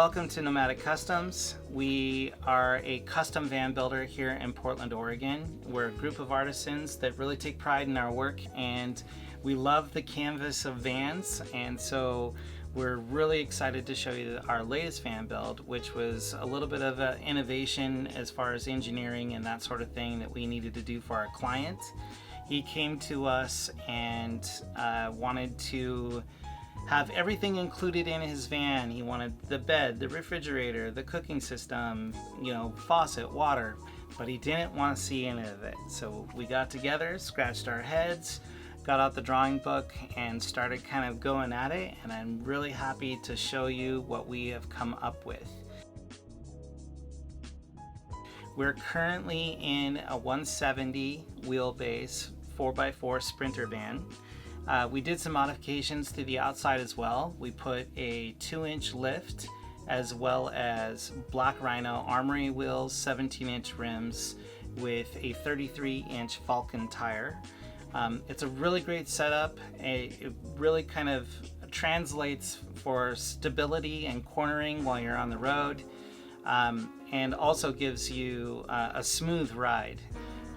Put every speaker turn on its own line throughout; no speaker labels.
welcome to Nomadik Customs. We are a custom van builder here in Portland, Oregon. We're a group of artisans that really take pride in our work, and we love the canvas of vans, and so we're really excited to show you our latest van build, which was a little bit of an innovation as far as engineering and that sort of thing that we needed to do for our client. He came to us and wanted to have everything included in his van. He wanted the bed, the refrigerator, the cooking system, faucet, water, but he didn't want to see any of it. So we got together, scratched our heads, got out the drawing book and started kind of going at it, and I'm really happy to show you what we have come up with. We're currently in a 170 wheelbase 4x4 Sprinter van. We did some modifications to the outside as well. We put a 2-inch lift as well as Black Rhino armory wheels, 17-inch rims with a 33-inch Falcon tire. It's a really great setup. It really kind of translates for stability and cornering while you're on the road, and also gives you a smooth ride.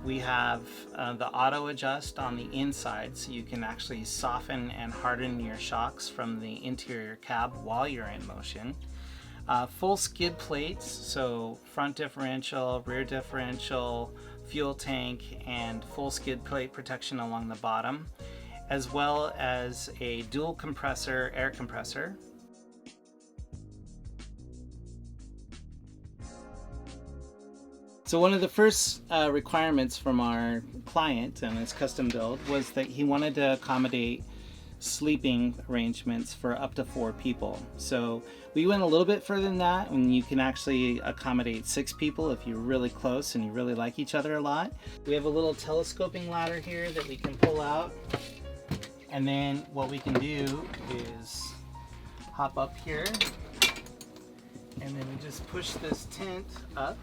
We have the auto adjust on the inside, so you can actually soften and harden your shocks from the interior cab while you're in motion. Full skid plates, so front differential, rear differential, fuel tank, and full skid plate protection along the bottom, as well as a dual compressor air compressor. So one of the first requirements from our client and his custom build was that he wanted to accommodate sleeping arrangements for up to 4 people. So we went a little bit further than that, and you can actually accommodate 6 people if you're really close and you really like each other a lot. We have a little telescoping ladder here that we can pull out, and then what we can do is hop up here, and then we just push this tent up.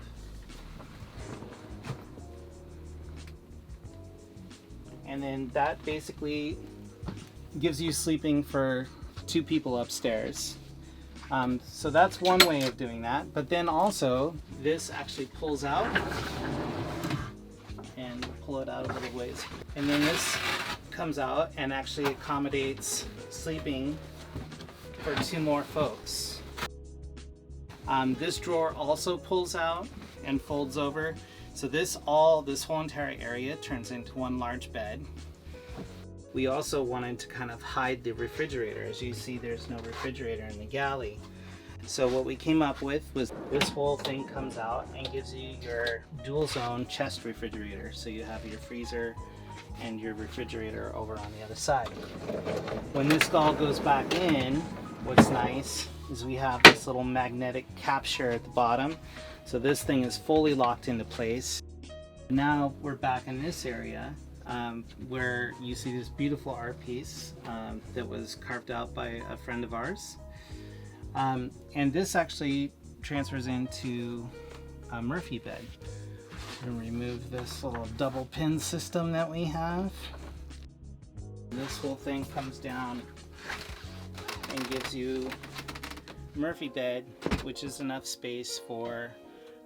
And then that basically gives you sleeping for 2 people upstairs. So that's one way of doing that. But then also, this actually pulls out, and we'll pull it out a little ways. And then this comes out and actually accommodates sleeping for 2 more folks. This drawer also pulls out and folds over. So this whole entire area turns into one large bed. We also wanted to kind of hide the refrigerator. As you see, there's no refrigerator in the galley. So what we came up with was this whole thing comes out and gives you your dual zone chest refrigerator. So you have your freezer and your refrigerator over on the other side. When this all goes back in, what's nice is we have this little magnetic capture at the bottom. So this thing is fully locked into place. Now we're back in this area where you see this beautiful art piece that was carved out by a friend of ours. And this actually transfers into a Murphy bed. I'm going to remove this little double pin system that we have. This whole thing comes down and gives you Murphy bed, which is enough space for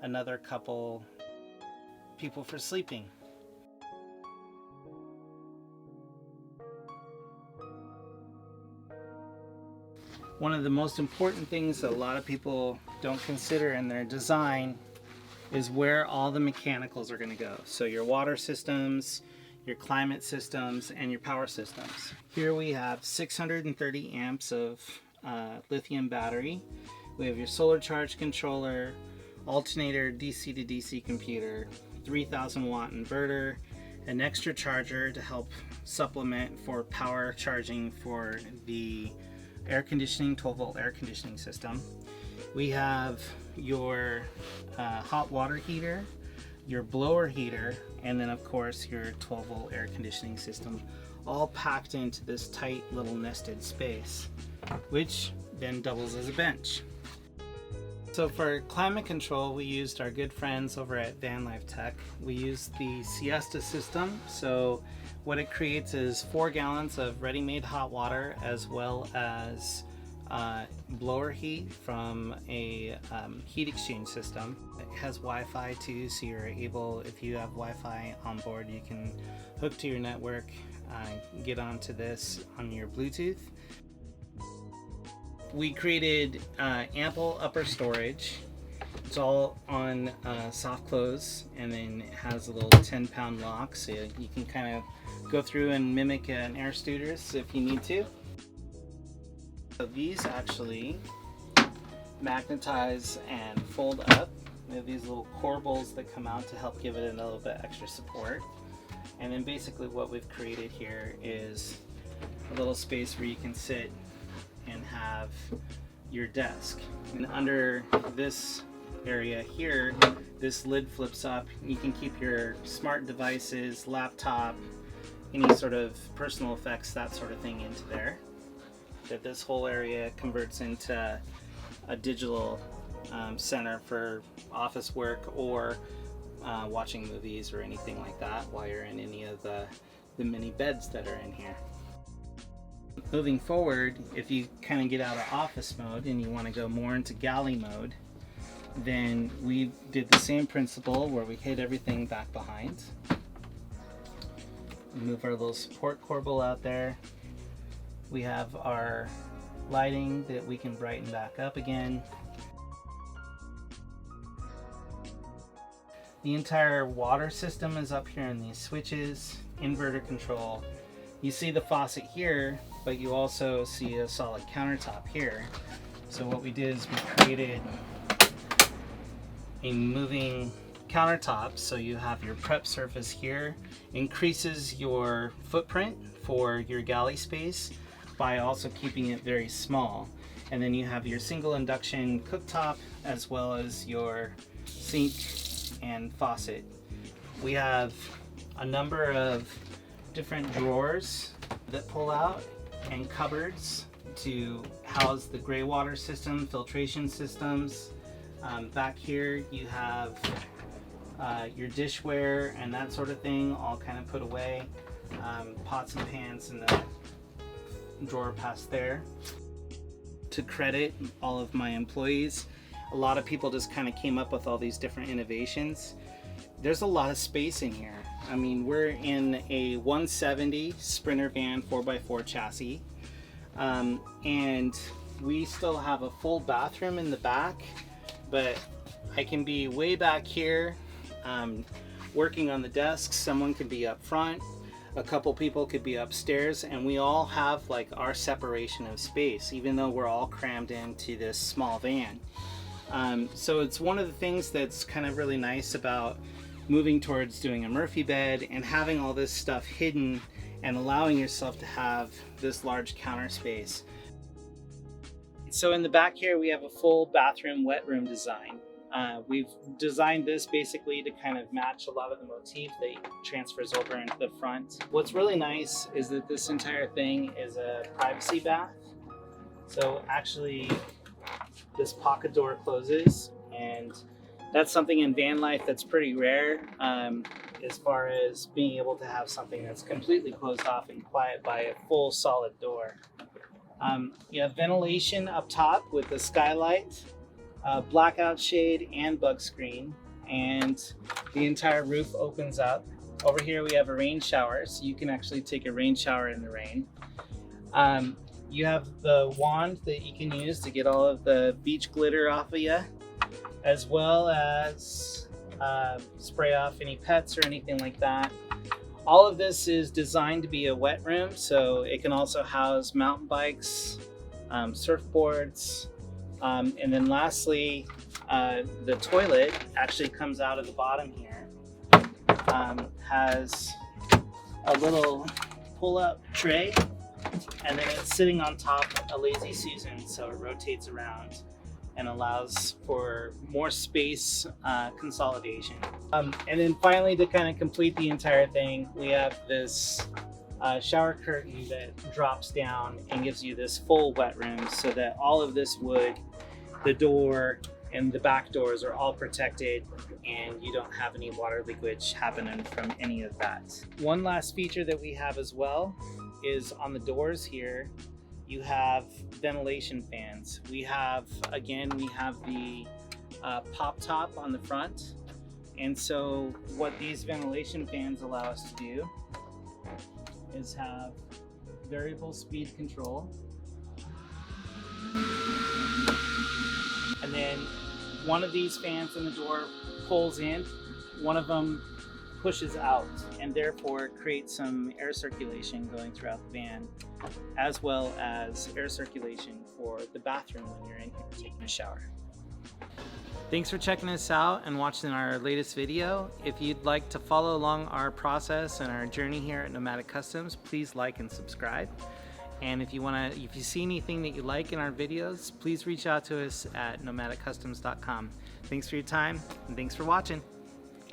another couple people for sleeping. One of the most important things that a lot of people don't consider in their design is where all the mechanicals are going to go. So your water systems, your climate systems, and your power systems. Here we have 630 amps of lithium battery. We have your solar charge controller, alternator, DC to DC computer, 3000 watt inverter, an extra charger to help supplement for power charging for the air conditioning, 12 volt air conditioning system. We have your hot water heater, your blower heater, and then of course your 12 volt air conditioning system, all packed into this tight little nested space, which then doubles as a bench. So for climate control, we used our good friends over at Van Life Tech. We used the Siesta system. So what it creates is 4 gallons of ready-made hot water, as well as blower heat from a heat exchange system. It has Wi-Fi too, so you're able, if you have Wi-Fi on board, you can hook to your network, get onto this on your Bluetooth. We created ample upper storage. It's all on soft close, and then it has a little 10-pound lock, so you can kind of go through and mimic an air stewardess if you need to. So these actually magnetize and fold up. We have these little corbels that come out to help give it a little bit extra support. And then basically what we've created here is a little space where you can sit and have your desk. And under this area here, this lid flips up. You can keep your smart devices, laptop, any sort of personal effects, that sort of thing into there. That this whole area converts into a digital center for office work or watching movies or anything like that while you're in any of the mini beds that are in here. Moving forward, if you kind of get out of office mode and you want to go more into galley mode, then we did the same principle where we hid everything back behind. Move our little support corbel out there. We have our lighting that we can brighten back up again. The entire water system is up here in these switches, inverter control. You see the faucet here, but you also see a solid countertop here. So what we did is we created a moving countertop, so you have your prep surface here, increases your footprint for your galley space by also keeping it very small. And then you have your single induction cooktop as well as your sink and faucet. We have a number of different drawers that pull out and cupboards to house the gray water system, filtration systems. Back here you have your dishware and that sort of thing all kind of put away. Pots and pans in the drawer past there. To credit all of my employees, a lot of people just kind of came up with all these different innovations. There's a lot of space in here. I mean, we're in a 170 Sprinter van 4x4 chassis, and we still have a full bathroom in the back, but I can be way back here working on the desk. Someone could be up front, a couple people could be upstairs, and we all have like our separation of space, even though we're all crammed into this small van. So it's one of the things that's kind of really nice about moving towards doing a Murphy bed and having all this stuff hidden and allowing yourself to have this large counter space. So in the back here we have a full bathroom wet room design. We've designed this basically to kind of match a lot of the motif that transfers over into the front. What's really nice is that this entire thing is a privacy bath. So actually this pocket door closes, and that's something in van life that's pretty rare, as far as being able to have something that's completely closed off and quiet by a full solid door. You have ventilation up top with the skylight, blackout shade and bug screen, and the entire roof opens up. Over here we have a rain shower, so you can actually take a rain shower in the rain. You have the wand that you can use to get all of the beach glitter off of you, as well as spray off any pets or anything like that. All of this is designed to be a wet room, so it can also house mountain bikes, surfboards, and then lastly, the toilet actually comes out of the bottom here. Has a little pull-up tray, and then it's sitting on top a lazy Susan, so it rotates around and allows for more space consolidation. And then finally, to kind of complete the entire thing, we have this shower curtain that drops down and gives you this full wet room, so that all of this wood, the door and the back doors are all protected, and you don't have any water leakage happening from any of that. One last feature that we have as well is on the doors here, You have ventilation fans. We have the pop top on the front. And so what these ventilation fans allow us to do is have variable speed control. And then one of these fans in the door pulls in, one of them pushes out, and therefore creates some air circulation going throughout the van, as well as air circulation for the bathroom when you're in here taking a shower. Thanks for checking us out and watching our latest video. If you'd like to follow along our process and our journey here at Nomadik Customs, please like and subscribe. And if you see anything that you like in our videos, please reach out to us at nomadiccustoms.com. Thanks for your time and thanks for watching.